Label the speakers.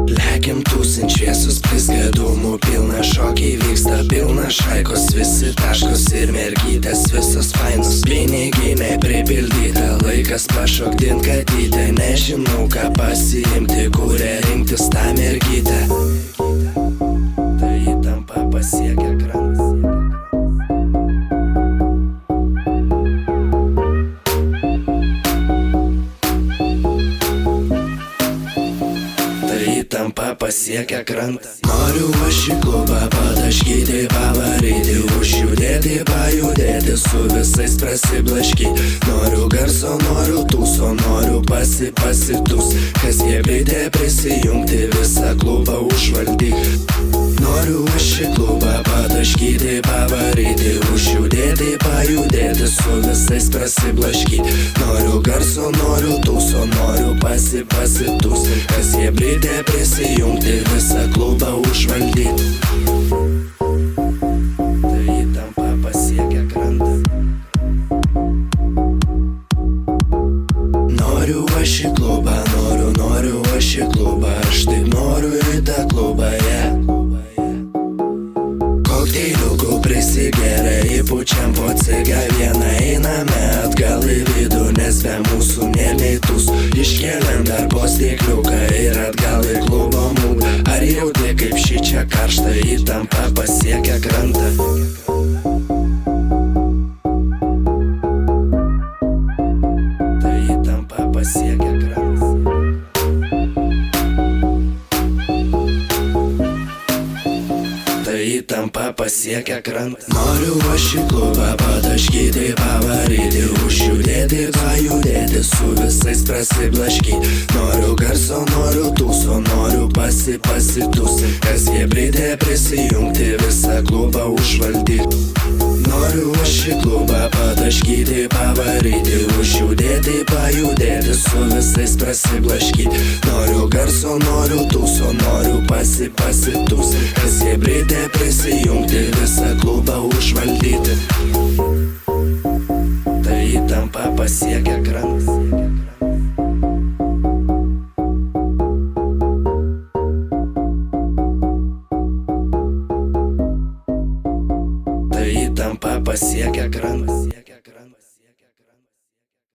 Speaker 1: Lekiam tūsint šviesus blizga dūmų, pilna šokiai vyksta, pilna šaikos, visi taškos ir mergytės, visos fainos, piniginė pripildyta, laikas pašokdint katytę, nežinau ką pasiimti, kurią rinktis tą mergytę. Tai įtampa pasiekia krantą. Įtampa pasiekia krantą. Noriu aš į klubą pataškyti, pavaryti, užjudėti, pajudėti, su visais prasiblaškyti. Noriu garso, noriu tūso, noriu pasitus, kas jėgridė prisijungti, visą klubą užvaldyti. Noriu aš į klubą pataškyti, pavaryti, užjudėti, pajudėti, su visais prasiblaškyti. Noriu garso, noriu tūso, noriu pasitus, kas jėgridė prisijungti, visą klubą užvaldyti. Tai įtampa pasiekia krantą. Noriu aš į klubą, noriu aš į klubą, aš taip noriu į tą klubą, yeah. Kokteiliukų prisigeria, įpučiam po cigą vieną, einame atgal į vidų, nes be mūsų nemeitus. Iškeliam dar po stikliuką ir atgal į klubo mūdą. Ar jauti kaip šičia karšta, įtampa pasiekia krantą? Tai įtampa pasiekia krantą. Įtampa pasiekia krantą. Noriu aš į klubą pataškyti, pavaryti, užjudėti, pajudėti, su visais prasiblaškyti. Noriu garso, noriu tūso, noriu pasitus, kas jėgridė prisijungti, visą klubą užvaldyti. Noriu aš į klubą pataškyti, pavaryti, užjudėti, pajudėti, su visais prasiblaškyti. Noriu garso, noriu tūso, noriu pasitus, kas jėgridė prisijungti, visą klubą užvaldyti. Tai įtampa pasiekia krantą. Tai įtampa pasiekia